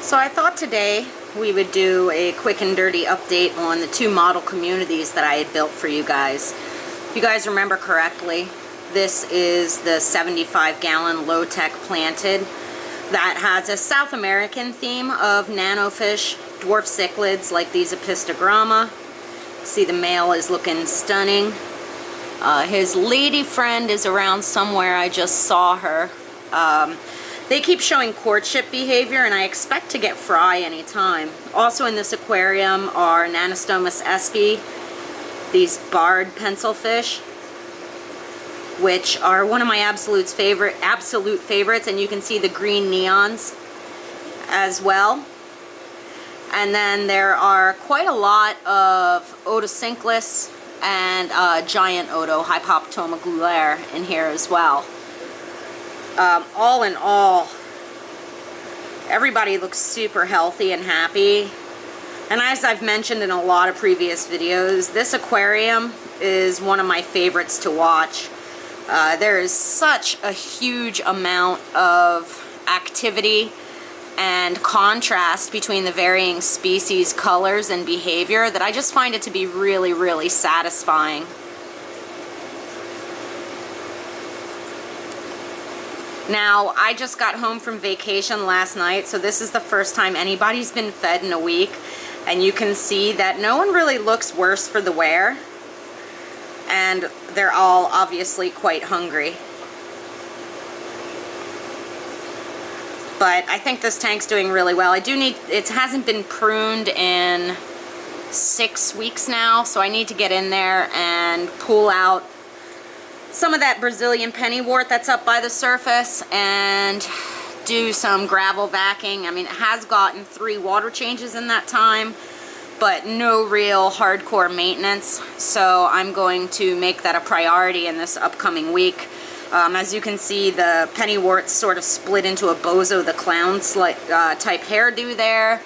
So I thought today we would do a quick and dirty update on the 2 model communities that I had built for you guys. If you guys remember correctly, this is the 75-gallon low-tech planted that has a South American theme of nanofish, dwarf cichlids like these apistogramma. See, the male is looking stunning. His lady friend is around somewhere. I just saw her. They keep showing courtship behavior, and I expect to get fry anytime. Also in this aquarium are Nanostomus espi, these barred pencil fish, which are one of my absolute favorites, and you can see the green neons as well. And then there are quite a lot of Otocinclus and giant Oto, Hypoptoma gulaire, in here as well. All in all, everybody looks super healthy and happy. And as I've mentioned in a lot of previous videos, this aquarium is one of my favorites to watch. There is such a huge amount of activity and contrast between the varying species, colors, and behavior that I just find it to be really, really satisfying. Now, I just got home from vacation last night, so this is the first time anybody's been fed in a week, and you can see that no one really looks worse for the wear, and they're all obviously quite hungry. But I think this tank's doing really well. It hasn't been pruned in 6 weeks now, so I need to get in there and pull out some of that Brazilian pennywort that's up by the surface and do some gravel vacuuming. I mean, it has gotten 3 water changes in that time, but no real hardcore maintenance, so I'm going to make that a priority in this upcoming week. As you can see, the pennywort's sort of split into a Bozo the Clown type hairdo there,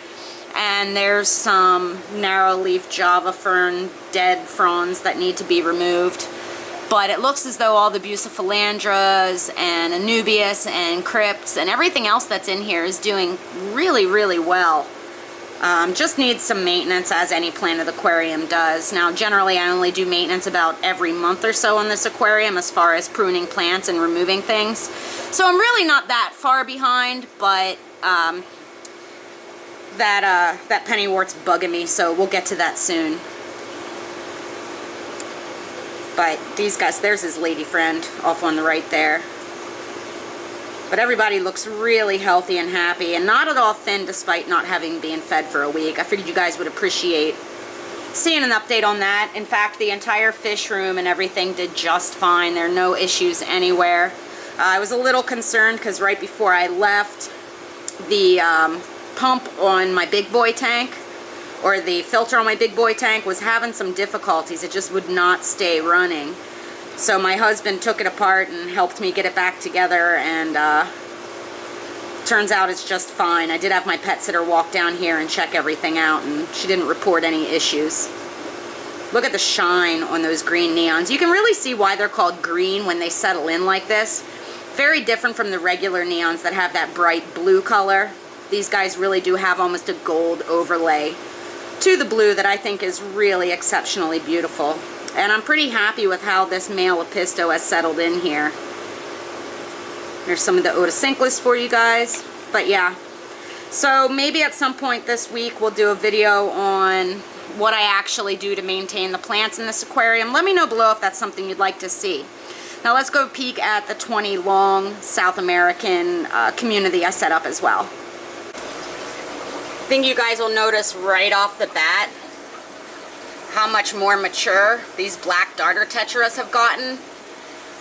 and there's some narrow leaf Java fern dead fronds that need to be removed. But it looks as though all the bucephalandras and Anubias and crypts and everything else that's in here is doing really, really well. Just needs some maintenance, as any planted aquarium does. Now, generally I only do maintenance about every month or so on this aquarium as far as pruning plants and removing things. So I'm really not that far behind, but that pennywort's bugging me, so we'll get to that soon. But these guys, there's his lady friend off on the right there. But everybody looks really healthy and happy, and not at all thin despite not having been fed for a week. I figured you guys would appreciate seeing an update on that. In fact, the entire fish room and everything did just fine. There are no issues anywhere. I was a little concerned because right before I left, the pump on my big boy tank, or the filter on my big boy tank, was having some difficulties. It just would not stay running. So my husband took it apart and helped me get it back together, and turns out it's just fine. I did have my pet sitter walk down here and check everything out, and she didn't report any issues. Look at the shine on those green neons. You can really see why they're called green when they settle in like this. Very different from the regular neons that have that bright blue color. These guys really do have almost a gold overlay to the blue that I think is really exceptionally beautiful. And I'm pretty happy with how this male apisto has settled in here. There's some of the Otocinclus for you guys. But yeah, so maybe at some point this week we'll do a video on what I actually do to maintain the plants in this aquarium. Let me know below if that's something you'd like to see. Now let's go peek at the 20 long South American community I set up as well. I think you guys will notice right off the bat how much more mature these black darter tetras have gotten.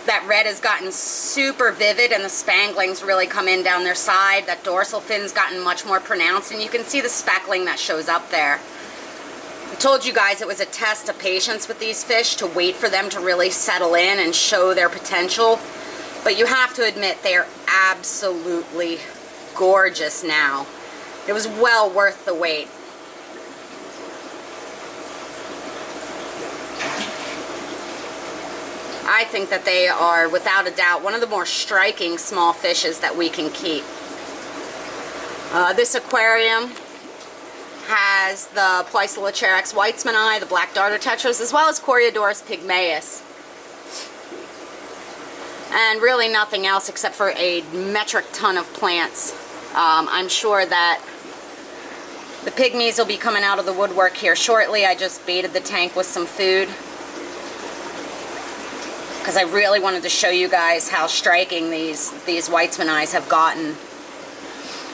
That red has gotten super vivid, and the spanglings really come in down their side. That dorsal fin's gotten much more pronounced, and you can see the speckling that shows up there. I told you guys it was a test of patience with these fish, to wait for them to really settle in and show their potential. But you have to admit, they are absolutely gorgeous now. It was well worth the wait. I think that they are, without a doubt, one of the more striking small fishes that we can keep. This aquarium has the Poecilocharex weitzmani, the black darter tetras, as well as Coreodorus pygmaeus. And really nothing else except for a metric ton of plants. I'm sure that the pygmies will be coming out of the woodwork here shortly. I just baited the tank with some food because I really wanted to show you guys how striking these weitzmanis have gotten.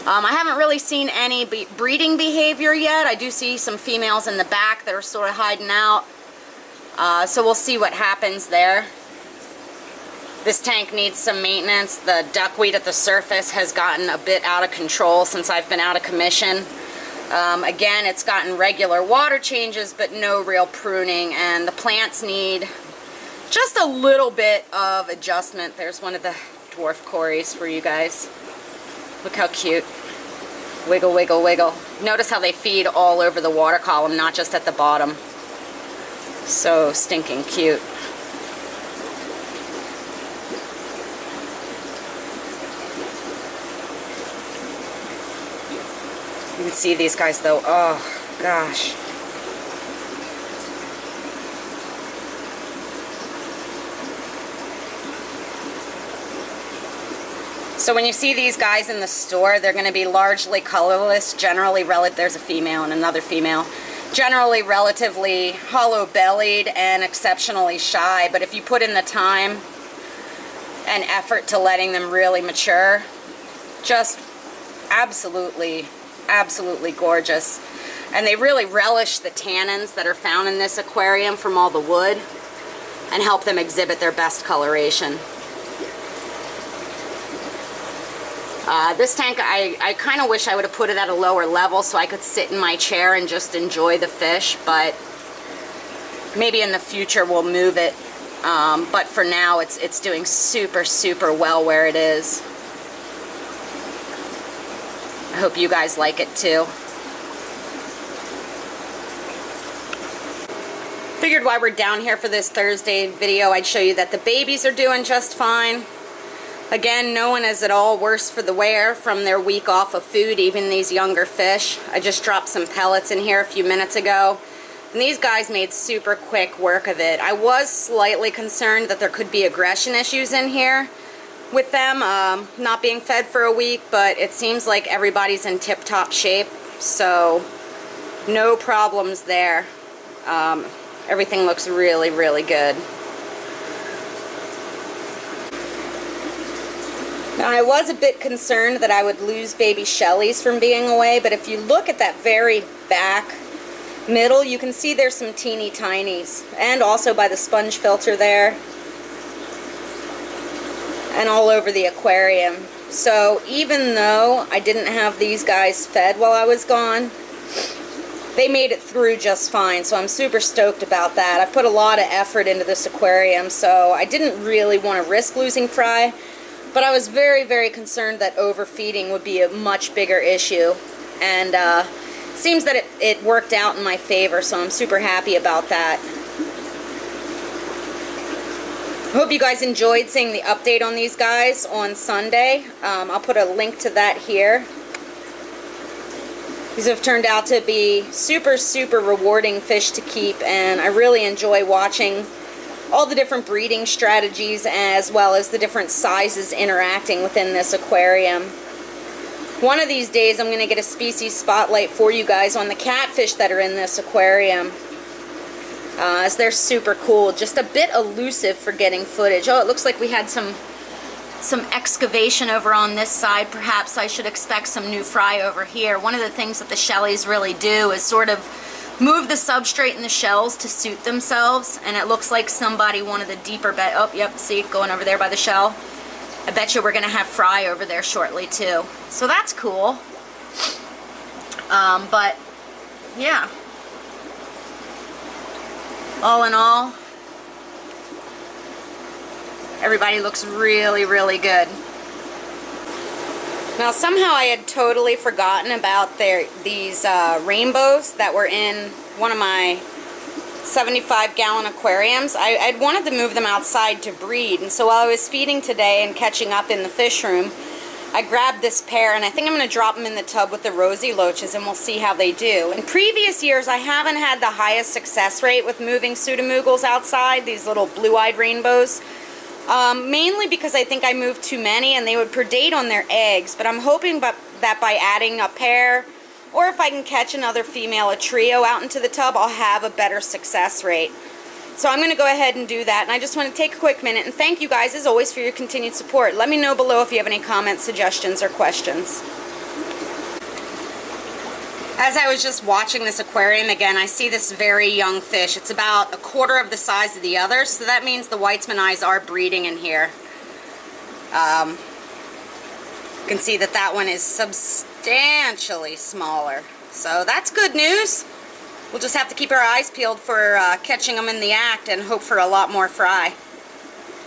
I haven't really seen any breeding behavior yet. I do see some females in the back that are sort of hiding out. So we'll see what happens there. This tank needs some maintenance. The duckweed at the surface has gotten a bit out of control since I've been out of commission. Again, it's gotten regular water changes, but no real pruning, and the plants need just a little bit of adjustment. There's one of the dwarf cories for you guys. Look how cute. Wiggle, wiggle, wiggle. Notice how they feed all over the water column, not just at the bottom. So stinking cute. You can see these guys though. Oh, gosh. So when you see these guys in the store, they're going to be largely colorless, generally there's a female and another female, generally relatively hollow-bellied and exceptionally shy, but if you put in the time and effort to letting them really mature, just absolutely gorgeous. And they really relish the tannins that are found in this aquarium from all the wood and help them exhibit their best coloration. This tank, I kind of wish I would have put it at a lower level so I could sit in my chair and just enjoy the fish, but maybe in the future we'll move it. But for now, it's doing super well where it is. I hope you guys like it too. Figured while we're down here for this Thursday video, I'd show you that the babies are doing just fine. Again, no one is at all worse for the wear from their week off of food, even these younger fish. I just dropped some pellets in here a few minutes ago, and these guys made super quick work of it. I was slightly concerned that there could be aggression issues in here with them not being fed for a week, but it seems like everybody's in tip-top shape, so no problems there. Everything looks really good. Now, I was a bit concerned that I would lose baby Shelleys from being away, but if you look at that very back middle, you can see there's some teeny tinies, and also by the sponge filter there, and all over the aquarium. So even though I didn't have these guys fed while I was gone, they made it through just fine, so I'm super stoked about that. I've put a lot of effort into this aquarium, so I didn't really want to risk losing Fry. But I was very concerned that overfeeding would be a much bigger issue, and it seems that it worked out in my favor, so I'm super happy about that. I hope you guys enjoyed seeing the update on these guys on Sunday. I'll put a link to that here. These have turned out to be super rewarding fish to keep, and I really enjoy watching all the different breeding strategies as well as the different sizes interacting within this aquarium. One of these days I'm going to get a species spotlight for you guys on the catfish that are in this aquarium, as they're super cool, just a bit elusive for getting footage. Oh, it looks like we had some excavation over on this side. Perhaps I should expect some new fry over here. One of the things that the Shelleys really do is sort of move the substrate in the shells to suit themselves, and it looks like somebody wanted the deeper bed. Oh, yep, see, going over there by the shell. I bet you we're going to have fry over there shortly too. So that's cool. But yeah. All in all, everybody looks really good. Now somehow I had totally forgotten about these rainbows that were in one of my 75-gallon aquariums. I'd wanted to move them outside to breed, and so while I was feeding today and catching up in the fish room, I grabbed this pair, and I think I'm going to drop them in the tub with the rosy loaches, and we'll see how they do. In previous years, I haven't had the highest success rate with moving pseudomugals outside, these little blue-eyed rainbows. Mainly because I think I moved too many, and they would predate on their eggs, but I'm hoping that by adding a pair, or if I can catch another female, a trio, out into the tub, I'll have a better success rate. So I'm going to go ahead and do that, and I just want to take a quick minute and thank you guys as always for your continued support. Let me know below if you have any comments, suggestions, or questions. As I was just watching this aquarium again, I see this very young fish. It's about a quarter of the size of the others, so that means the Weitzman eyes are breeding in here. You can see that that one is substantially smaller, so that's good news. We'll just have to keep our eyes peeled for catching them in the act and hope for a lot more fry.